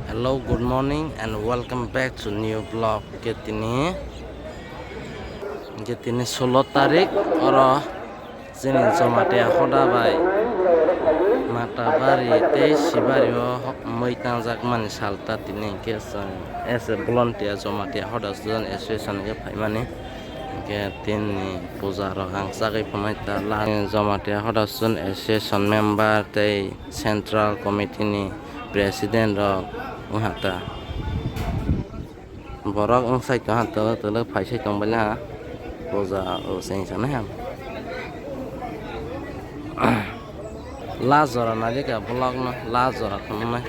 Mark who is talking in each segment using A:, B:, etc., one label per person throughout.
A: Hello, good morning and welcome back to new vlog. Getini 16 tarik oro sini somate hoda bai mata bari te sibario moitang jakman salta tini kesan as a volunteer somate hoda student association ke phaimani ke tini puja ro hangsagai pamaita la somate hoda student association member te central committee ni president ro hata borok sai ka hata tele phaisai tongbala puja o sing sana ham Lazora nadi ka blog na Lazora kono na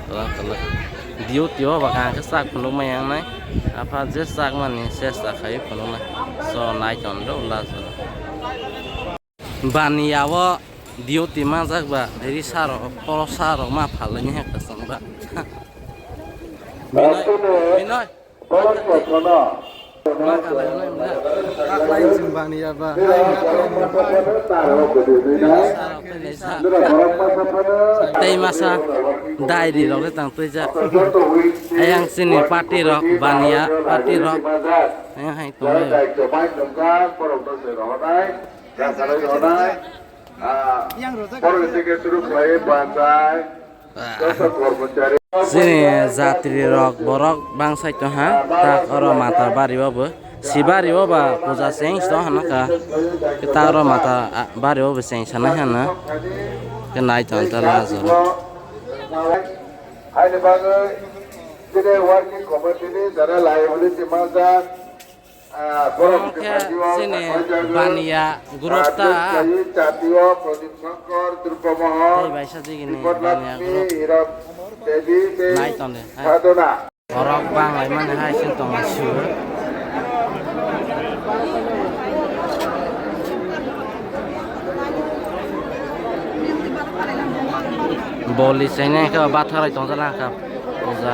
A: tala diu tio baka ka sak kono mayang na apa je sak mani ses ta khai kono na so nai ton do Lazora bani yawo diu ti ma jak ba deri saro poro saro ma phalani ha ka sang ba Binoy Tei masa diary rok tang tuja ayang sini party rok bania party rok ayang hai to sini zatri rok borok bangsai to ha tak oro matar bari bobo sibari boba puja seng sto hanaka kita oro mata bari bobo seng sana hana kenai ton Lazora
B: hai ne bagai jede working committee ni jara liability maza
A: sini bania gurupta
B: Chatio Pradip Shankar Drupamahar
A: ei baisa digini bania grup nai ton de borok bang lai man hai sin tong su boli sene ka batharai tong jala ka puja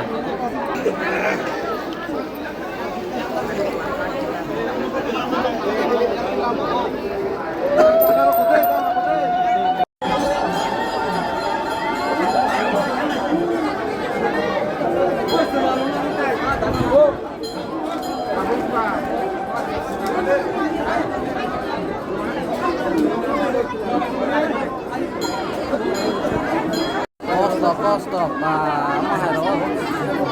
A: Kosto maharo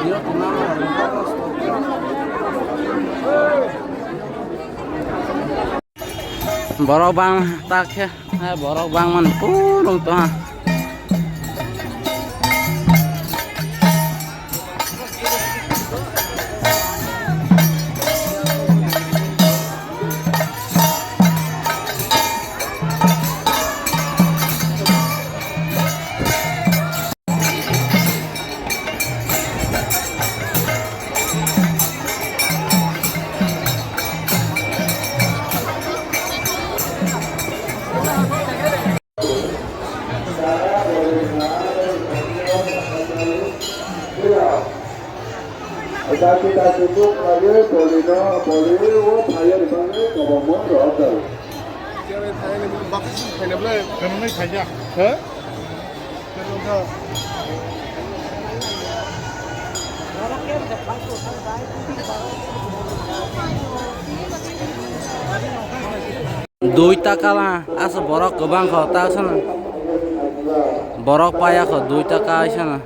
A: dio tinama kosto borok bang tak ha borok bang man purung to ha
B: kita cukup lagi polino saya dipanggil ke bawah roda. Jangan saya lebih bagus, saya boleh kerana saja.
A: Dui taka lah asa borok kebang kau tak sana borok payah kau 2 taka sana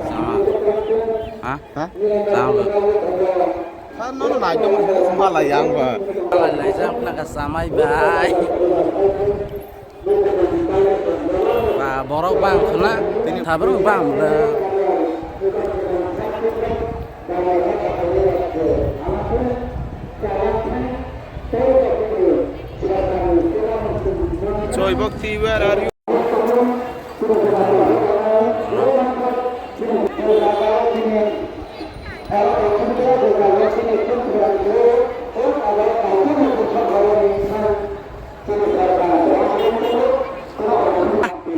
A: sama hah sama
C: kan nono naik tu semua layang pak
A: layang nak samai baik pak borok bang kena tabar bang
C: Joy Bhakti, where are you?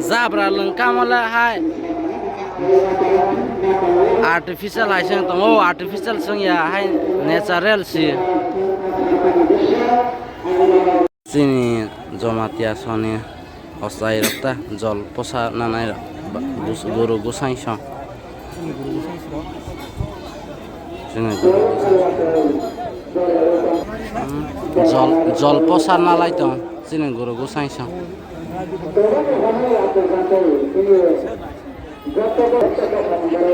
A: Zabra lengkap malah hai artificial hai seng tong artificial seng ya hai natural sih sini Jamatia সনে হসাই রক্তা জল পোষা নানাই গরু গোসাই song জল পোষা নালাই তো চিনি গরু গোসাই song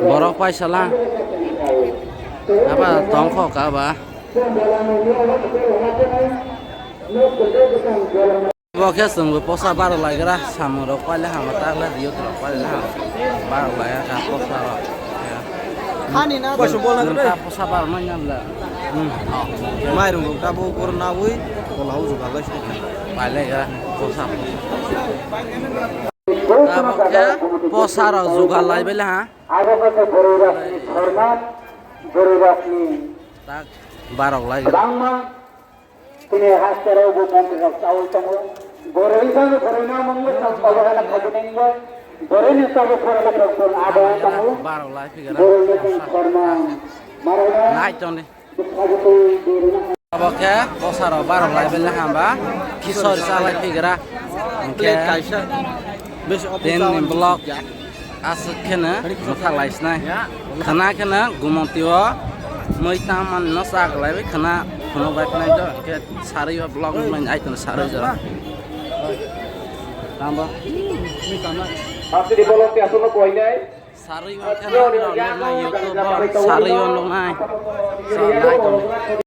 A: বরফ পাইছালা আবার তংখ কাবা বকে সঙ্গে পোষা বারো লাগরা সামুর পাইলে হামা তাহলে দিও তো পাইলে হাম বারো লাগা কা পোষা
C: খানি না বসে বল না রে
A: পোষা বারো নয় নামলা
C: মাইরুম টাবো কর না ওই বলাও জুগালাস
A: পাইলে গা পোষা তাবকে পোষার জোগাল লাইবেলে হ্যাঁ
B: আগতে গরুরাসনি
A: তাক বারো লাগে
B: বাংমা তিনি হাসতেরও মন্দির চাউল তমো গরৈসানো গরৈনা মঙ্গল সবহানা খাজনেঙ্গ গরৈনি সব ফরলা প্রকল আবায় তমো
A: বারো লাই ফিগার
B: গরৈনি কর্মা মারনা
A: নাই তনে
B: খাজতে দিরনা
A: তাবকে পোষার বারো লাইবেলে হামবা কিশোর চালাই ফিগারা
C: প্লেট কাইসা বেশ
A: তিন ব্লক আসে খেনে মুখা লাইসনাই খানা খেনে গুমতিও मैता मन न साग लाइबे खाना फनो बाइक नाइ द के सारै ब्लग नाइ आइतन सारै ज रामबा
B: আপনি বলতে আসলে কই নাই
A: सारै खाना सारै on long nai